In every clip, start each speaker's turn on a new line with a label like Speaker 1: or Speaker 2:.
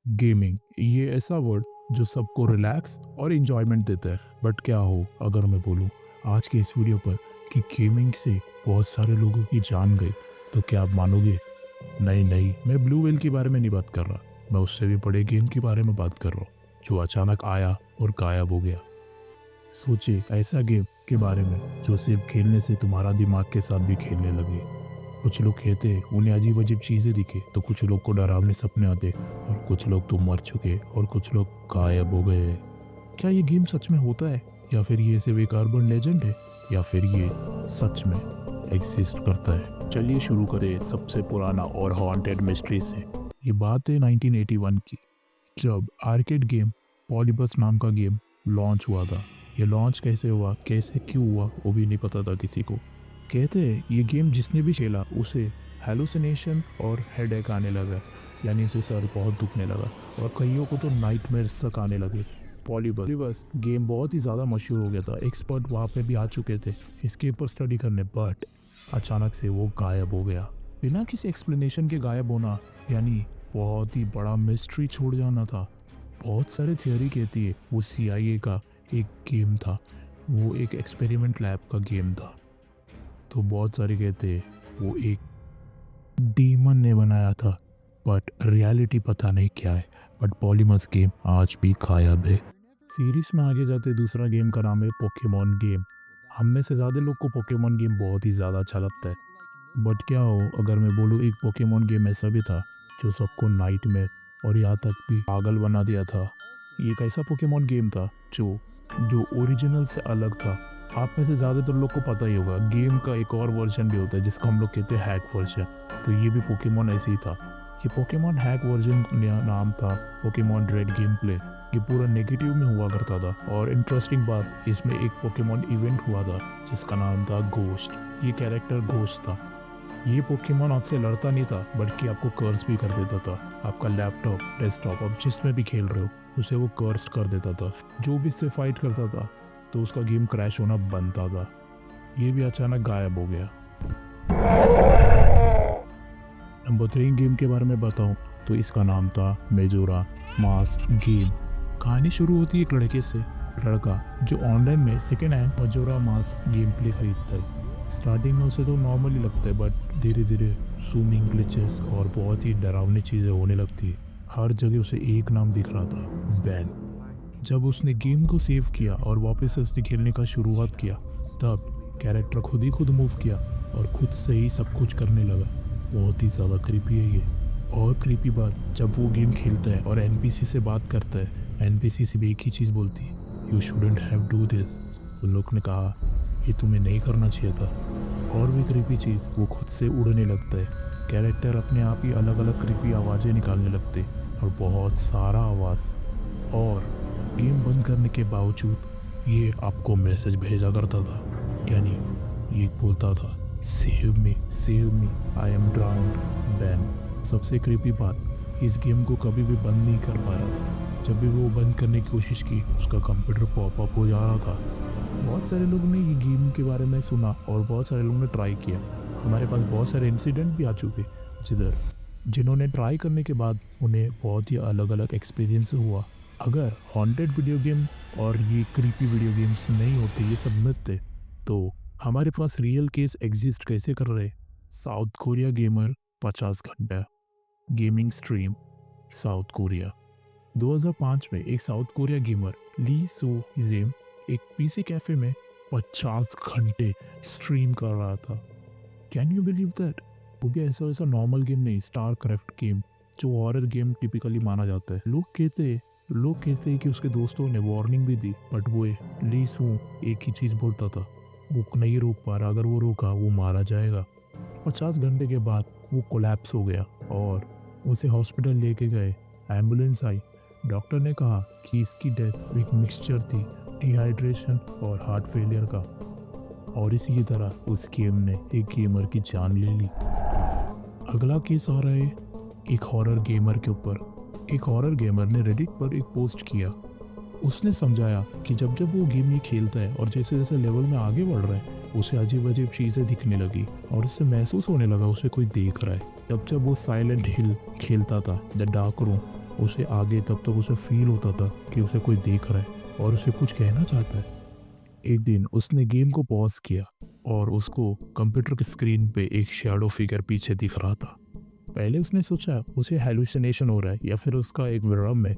Speaker 1: Gaming ये ऐसा word जो सबको रिलैक्स और इन्जॉयमेंट देता है। बट क्या हो अगर मैं बोलूँ आज के इस वीडियो पर कि गेमिंग से बहुत सारे लोगों की जान गई, तो क्या आप मानोगे? नहीं नहीं, मैं ब्लू व्हेल के बारे में नहीं बात कर रहा। मैं उससे भी बड़े गेम के बारे में बात कर रहा हूँ जो अचानक आया और गायब हो गया। सोचिए ऐसा गेम के बारे में जो सिर्फ खेलने से तुम्हारा दिमाग के साथ भी खेलने लगे। कुछ लोग कहते हैं उन्हें अजीब अजीब चीज़ें दिखे, तो कुछ लोग को डरावने सपने आते और कुछ लोग तो मर चुके और कुछ लोग गायब हो गए। क्या ये गेम सच में होता है या फिर ये सिर्फ एक अर्बन लेजेंड है या फिर ये सच में एग्जिस्ट करता है? चलिए शुरू करें सबसे पुराना और हॉन्टेड मिस्ट्री से। ये बात है 1981 की, जब आर्केड गेम पॉलीबस नाम का गेम लॉन्च हुआ था। ये लॉन्च कैसे हुआ, कैसे क्यों हुआ, वो भी नहीं पता था किसी को। कहते हैं ये गेम जिसने भी खेला उसे हेलुसिनेशन और हेडेक आने लगा, यानी उसे सर बहुत दुखने लगा और कईयों को तो नाइटमेयर्स तक आने लगे। पॉलीबस गेम बहुत ही ज़्यादा मशहूर हो गया था, एक्सपर्ट वहाँ पे भी आ चुके थे इसके ऊपर स्टडी करने, बट अचानक से वो गायब हो गया। बिना किसी एक्सप्लेनेशन के गायब होना यानी बहुत ही बड़ा मिस्ट्री छोड़ जाना था। बहुत सारे थियोरी कहती है वो CIA का एक गेम था, वो एक एक्सपेरिमेंट लैब का गेम था। तो बहुत सारे कहते हैं वो एक डीमन ने बनाया था, बट रियलिटी पता नहीं क्या है। बट पॉलीमस गेम आज भी गायब है। सीरीज में आगे जाते दूसरा गेम का नाम है पोकेमॉन गेम। हम में से ज़्यादा लोग को पोकेमॉन गेम बहुत ही ज़्यादा अच्छा लगता है। बट क्या हो अगर मैं बोलूँ एक पोकेमॉन गेम ऐसा भी था जो सबको नाइटमेयर और यहाँ तक भी पागल बना दिया था। ये एक ऐसा पोकेमॉन गेम था जो जो ओरिजिनल से अलग था। आप में से ज़्यादातर लोग को पता ही होगा गेम का एक और वर्जन भी होता है जिसको हम लोग कहते हैं हैक वर्जन। तो ये भी पोकेमॉन ऐसे ही था। ये पोकेमॉन हैक वर्जन नाम था पोकेमॉन रेड गेम प्ले। ये पूरा नेगेटिव में हुआ करता था और इंटरेस्टिंग बात इसमें एक पोकेमॉन इवेंट हुआ था जिसका नाम था घोस्ट। ये कैरेक्टर घोस्ट था। ये पोकेमॉन आपसे लड़ता नहीं था बल्कि आपको कर्स भी कर देता था। आपका लैपटॉप डेस्कटॉप आप जिसमें भी खेल रहे हो उसे वो कर्स कर देता था। जो भी इससे फाइट करता था तो उसका गेम क्रैश होना बनता था। ये भी अचानक गायब हो गया। नंबर 3 गेम के बारे में बताऊं तो इसका नाम था मेजोरा मास्क गेम। कहानी शुरू होती है एक लड़के से, लड़का जो ऑनलाइन में second hand majora mask game play खरीदता है। स्टार्टिंग में उसे तो नॉर्मल ही लगता है, बट धीरे धीरे जूमिंग ग्लिचेस और बहुत ही डरावनी चीज़ें होने लगती है। हर जगह उसे एक नाम दिख रहा था, जैन। जब उसने गेम को सेव किया और वापस से उसने खेलने का शुरुआत किया, तब कैरेक्टर खुद ही खुद मूव किया और खुद से ही सब कुछ करने लगा। बहुत ही ज़्यादा क्रीपी है ये। और क्रीपी बात, जब वो गेम खेलता है और NPC से बात करता है, NPC से भी एक ही चीज़ बोलती है, you shouldn't have do this. उन लोग ने कहा ये तुम्हें नहीं करना चाहिए था। और भी क्रीपी चीज़, वो खुद से उड़ने लगता है। कैरेक्टर अपने आप ही अलग अलग क्रीपी आवाज़ें निकालने लगते और बहुत सारा आवाज़। और गेम बंद करने के बावजूद ये आपको मैसेज भेजा करता था, यानी ये बोलता था save me, I am ड्राउन्ड ban. सबसे क्रीपी बात, इस गेम को कभी भी बंद नहीं कर पा रहा था। जब भी वो बंद करने की कोशिश की उसका कंप्यूटर पॉपअप हो जा रहा था। बहुत सारे लोगों ने ये गेम के बारे में सुना और बहुत सारे लोगों ने ट्राई किया। हमारे पास बहुत सारे इंसिडेंट भी आ चुके जिन्होंने ट्राई करने के बाद उन्हें बहुत ही अलग अलग एक्सपीरियंस हुआ। अगर हॉन्टेड वीडियो गेम और ये क्रीपी वीडियो गेम्स नहीं होते, ये सब मिथ थे, तो हमारे पास रियल केस एग्जिस्ट कैसे कर रहे? साउथ कोरिया गेमर 50 घंटा गेमिंग स्ट्रीम। साउथ कोरिया 2005 में एक साउथ कोरिया गेमर ली सो हिजेम एक PC कैफे में 50 घंटे स्ट्रीम कर रहा था। Can you believe that? वो भी ऐसा ऐसा नॉर्मल गेम नहीं, स्टार क्राफ्ट गेम जो हॉरर गेम टिपिकली माना जाता है। लोग कहते हैं कि उसके दोस्तों ने वार्निंग भी दी, बट वो ली सू एक ही चीज़ बोलता था, वो नहीं रोक पा रहा। अगर वो रोका वो मारा जाएगा। 50 घंटे के बाद वो कोलैप्स हो गया और उसे हॉस्पिटल लेके गए। एम्बुलेंस आई। डॉक्टर ने कहा कि इसकी डेथ एक मिक्सचर थी डिहाइड्रेशन और हार्ट फेलियर का। और इसी तरह उस गेम ने एक गेमर की जान ले ली। अगला केस आ रहा है एक हॉरर गेमर के ऊपर। एक हॉरर गेमर ने रेडिट पर एक पोस्ट किया। उसने समझाया कि जब जब वो गेम ये खेलता है और जैसे जैसे लेवल में आगे बढ़ रहा है उसे अजीब अजीब चीज़ें दिखने लगी और उससे महसूस होने लगा उसे कोई देख रहा है। जब जब वो साइलेंट हिल खेलता था, द डार्क रूम, उसे आगे तब तक उसे फील होता था कि उसे कोई देख रहा है और उसे कुछ कहना चाहता है। एक दिन उसने गेम को पॉज किया और उसको कंप्यूटर की स्क्रीन पे एक शैडो फिगर पीछे दिख रहा था। पहले उसने सोचा उसे हेलुसिनेशन हो रहा है या फिर उसका एक भ्रम है,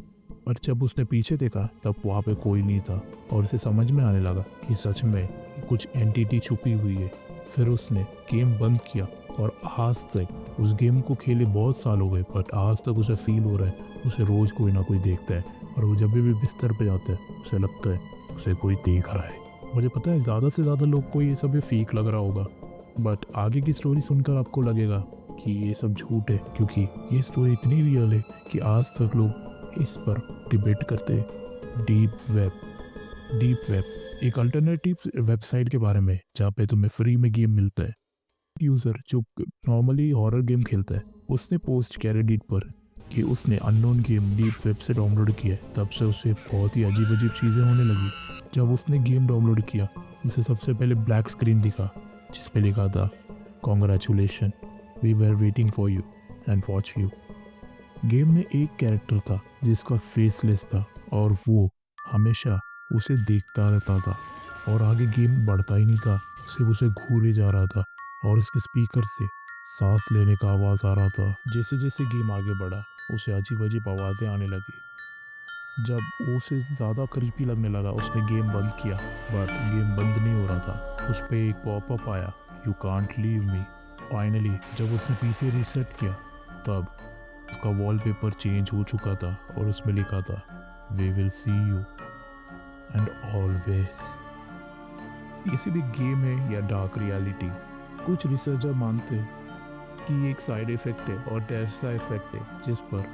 Speaker 1: पर जब उसने पीछे देखा तब वहाँ पे कोई नहीं था और उसे समझ में आने लगा कि सच में कुछ एंटिटी छुपी हुई है। फिर उसने गेम बंद किया और आज तक उस गेम को खेले बहुत साल हो गए, बट आज तक उसे फील हो रहा है उसे रोज़ कोई ना कोई देखता है और वो जब भी बिस्तर पे जाता है उसे लगता है उसे कोई देख रहा है। मुझे पता है ज़्यादा से ज़्यादा लोग को ये सब फेक लग रहा होगा, बट आगे की स्टोरी सुनकर आपको लगेगा कि ये सब झूठ है, क्योंकि ये स्टोरी इतनी रियल है कि आज तक लोग इस पर डिबेट करते हैं। डीप वेब एक अल्टरनेटिव वेबसाइट के बारे में जहाँ पे तुम्हें फ्री में गेम मिलता है। यूज़र जो नॉर्मली हॉरर गेम खेलता है उसने पोस्ट किया रेडिट पर कि उसने अननोन गेम डीप वेब से डाउनलोड किया है। तब से उसे बहुत ही अजीब अजीब चीज़ें होने लगी। जब उसने गेम डाउनलोड किया उसे सबसे पहले ब्लैक स्क्रीन दिखा जिस पे लिखा था congratulation, we were waiting for you and watch you. Game में एक कैरेक्टर था जिसका फेसलेस था और वो हमेशा उसे देखता रहता था और आगे गेम बढ़ता ही नहीं था, सिर्फ उसे घूरे जा रहा था और उसके स्पीकर से सांस लेने का आवाज़ आ रहा था। जैसे जैसे गेम आगे बढ़ा उसे अजीब अजीब आवाज़ें आने लगी। जब उसे ज़्यादा क्रीपी लगने लगा उसने गेम बंद किया, बट गेम बंद नहीं हो रहा था। उस पर एक पॉपअप आया, you can't leave me. Finally जब उसने पीसी रीसेट किया तब उसका वॉलपेपर चेंज हो चुका था और उसमें लिखा था we will see you and always. किसी भी गेम है या डार्क रियलिटी, कुछ रिसर्चर मानते हैं कि एक साइड इफेक्ट है और ऐसा इफेक्ट है जिस पर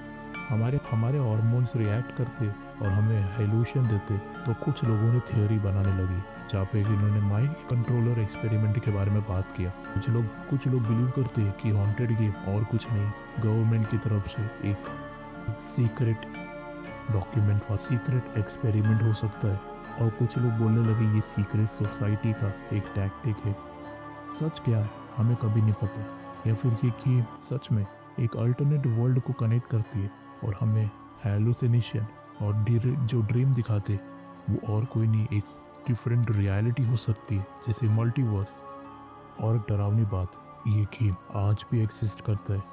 Speaker 1: हमारे हमारे हार्मोन्स रिएक्ट करते और हमें हेलुशन देते। तो कुछ लोगों ने थियोरी बनाने लगी जहाँ पे इन्होंने माइंड कंट्रोलर एक्सपेरिमेंट के बारे में बात किया। कुछ लोग बिलीव करते हैं कि हॉन्टेड गेम और कुछ नहीं, गवर्नमेंट की तरफ से एक सीक्रेट डॉक्यूमेंट व सीक्रेट एक्सपेरिमेंट हो सकता है। और कुछ लोग बोलने लगे ये सीक्रेट सोसाइटी का एक टैक्टिक है। सच क्या है हमें कभी नहीं पता, या फिर ये गेम सच में एक अल्टरनेट वर्ल्ड को कनेक्ट करती है और हमें हेलुसिनेशन और जो ड्रीम दिखाते वो और कोई नहीं, एक डिफरेंट रियलिटी हो सकती है जैसे मल्टीवर्स। और एक डरावनी बात, ये गेम आज भी एग्जिस्ट करता है।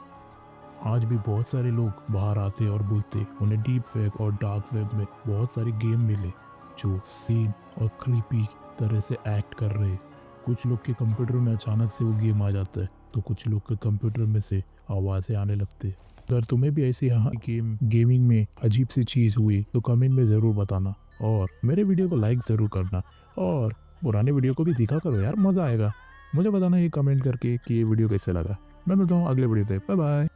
Speaker 1: आज भी बहुत सारे लोग बाहर आते और बोलते उन्हें डीप वेब और डार्क वेब में बहुत सारे गेम मिले जो सेम और क्रीपी तरह से एक्ट कर रहे हैं। कुछ लोग के कंप्यूटर में अचानक से वो गेम आ जाता है तो कुछ लोग के कंप्यूटर में से आवाज़ें आने लगती है। अगर तुम्हें भी ऐसी यहाँ गेमिंग में अजीब सी चीज़ हुई तो कमेंट में ज़रूर बताना और मेरे वीडियो को लाइक ज़रूर करना और पुराने वीडियो को भी देखा करो यार, मज़ा आएगा। मुझे बताना ये कमेंट करके कि ये वीडियो कैसे लगा। मैं मिलता हूँ अगले वीडियो पे, बाय बाय।